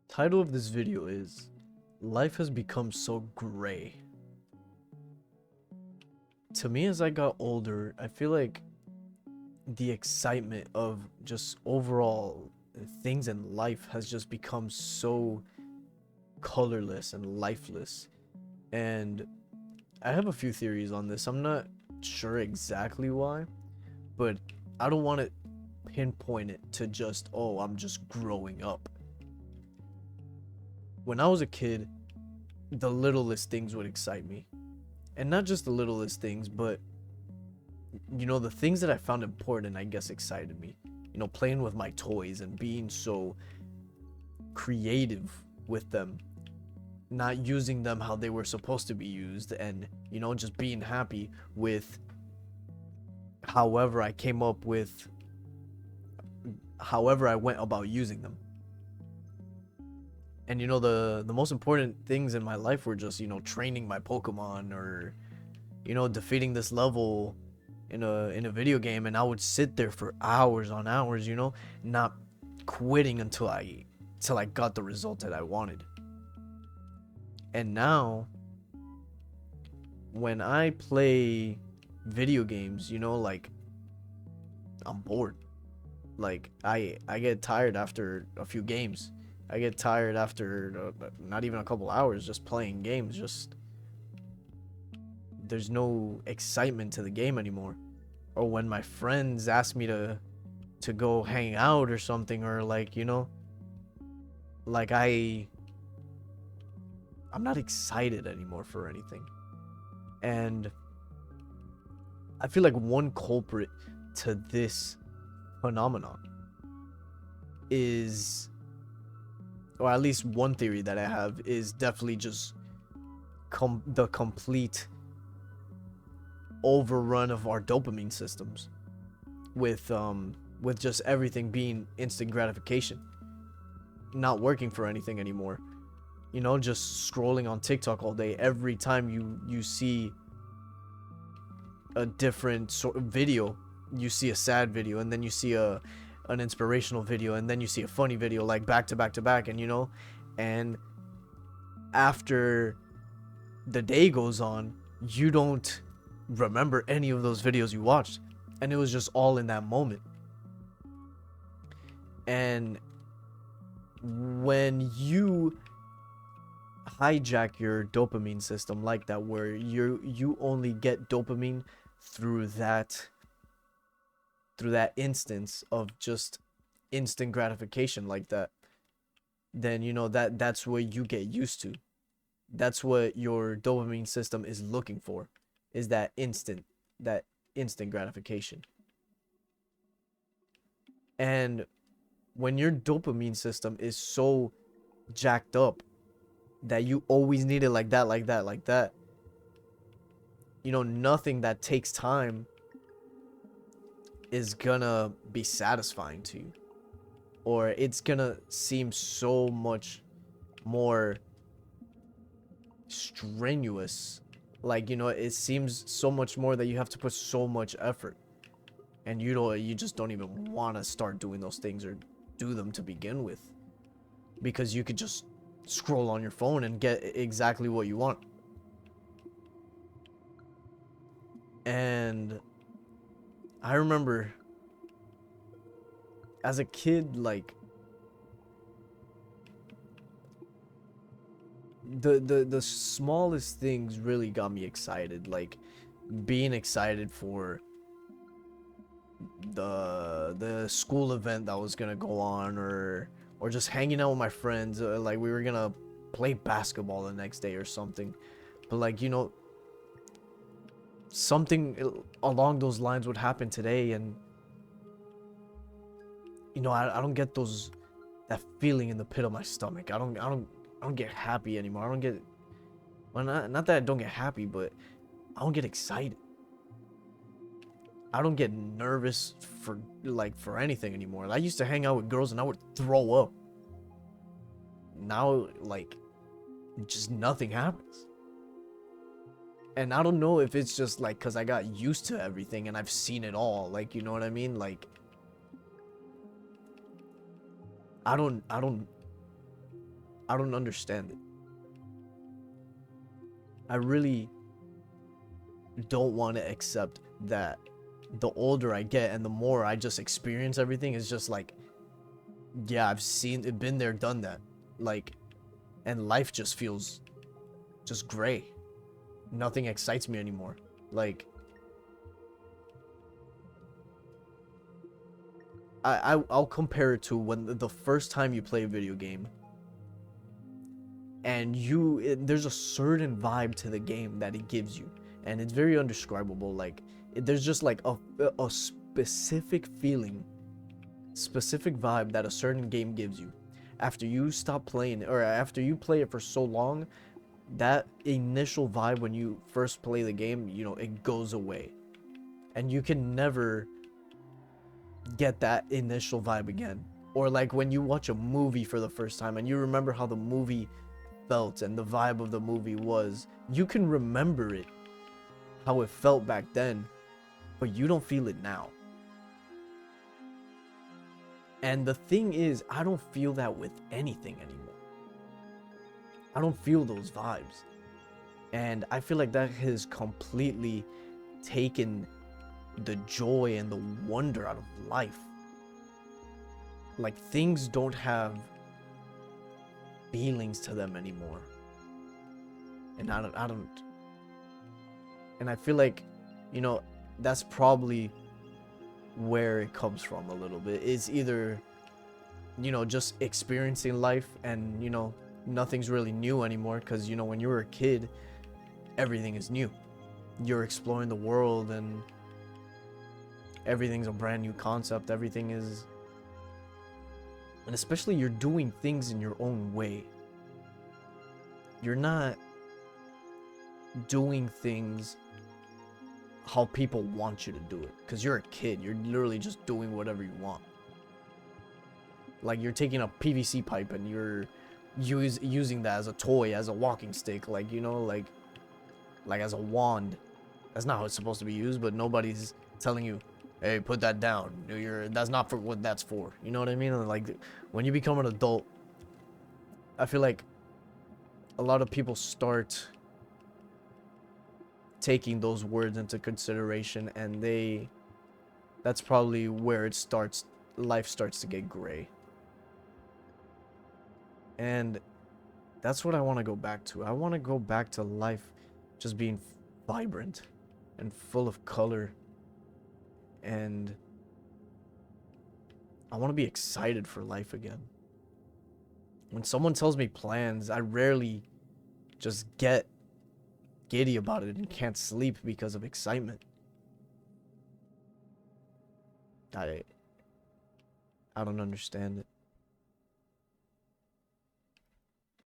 Title of this video is Life Has Become So Gray. To me, as I got older, I feel like the excitement of just overall things in life has just become so colorless and lifeless. And I have a few theories on this. I'm not sure exactly why, but I don't want to pinpoint it to just, oh, I'm just growing up. When I was a kid, the littlest things would excite me. And not just the littlest things, but the things that I found important, I guess, excited me. Playing with my toys and being so creative with them, not using them how they were supposed to be used, and just being happy with however I came up with, however I went about using them. And the most important things in my life were just training my Pokemon, or defeating this level in a video game, and I would sit there for hours on hours, not quitting until I got the result that I wanted. And now when I play video games, like, I'm bored. Like, I get tired after a few games. I get tired after not even a couple hours just playing games. Just there's no excitement to the game anymore. Or when my friends ask me to go hang out or something, or like I'm not excited anymore for anything. And I feel like one culprit to this phenomenon is, or at least one theory that I have, is definitely just the complete overrun of our dopamine systems with just everything being instant gratification, not working for anything anymore. Just scrolling on TikTok all day. Every time you see a different sort of video, you see a sad video, and then you see an inspirational video, and then you see a funny video, like back to back to back. And after the day goes on, you don't remember any of those videos you watched, and it was just all in that moment. And when you hijack your dopamine system like that, where you only get dopamine through that instance of just instant gratification like that, then that's what you get used to. That's what your dopamine system is looking for, is that instant gratification. And when your dopamine system is so jacked up that you always need it like that, nothing that takes time is gonna be satisfying to you, or it's gonna seem so much more strenuous. Like, it seems so much more that you have to put so much effort, and you just don't even want to start doing those things or do them to begin with, because you could just scroll on your phone and get exactly what you want. And I remember as a kid, like, the smallest things really got me excited, like being excited for the school event that was gonna go on, or just hanging out with my friends, like we were gonna play basketball the next day or something. But like, something along those lines would happen today, and I don't get that feeling in the pit of my stomach. I don't get happy anymore. I don't get, well, not that I don't get happy, but I don't get excited. I don't get nervous for anything anymore. I used to hang out with girls and I would throw up. Now, like, just nothing happens. And I don't know if it's just like because I got used to everything and I've seen it all. Like, you know what I mean? Like, I don't I don't understand it. I really don't want to accept that the older I get and the more I just experience everything, is just like, yeah, I've seen it, been there, done that. Like, and life just feels just gray. Nothing excites me anymore. Like, I'll compare it to when the first time you play a video game, and there's a certain vibe to the game that it gives you, and it's very undescribable. Like, there's just like a specific feeling, specific vibe that a certain game gives you. After you stop playing, or after you play it for so long, that initial vibe when you first play the game, you know, it goes away, and you can never get that initial vibe again. Or like when you watch a movie for the first time and you remember how the movie felt and the vibe of the movie was, you can remember it, how it felt back then, but you don't feel it now. And the thing is, I don't feel that with anything anymore. I don't feel those vibes. And I feel like that has completely taken the joy and the wonder out of life. Like, things don't have feelings to them anymore. And I don't and I feel like, you know, that's probably where it comes from a little bit. It's either, you know, just experiencing life, and, you know, nothing's really new anymore, because, you know, when you were a kid, everything is new. You're exploring the world, and everything's a brand new concept. Everything is, and especially you're doing things in your own way. You're not doing things how people want you to do it, because you're a kid. You're literally just doing whatever you want. Like, you're taking a PVC pipe and you're using that as a toy, as a walking stick, like, you know, like as a wand. That's not how it's supposed to be used, but nobody's telling you, hey, put that down. That's not for what that's for. You know what I mean? And like, when you become an adult, I feel like a lot of people start taking those words into consideration, and that's probably where life starts to get gray. And that's what I want to go back to. I want to go back to life just being vibrant and full of color, and I want to be excited for life again. When someone tells me plans, I rarely just get giddy about it and can't sleep because of excitement. I don't understand it.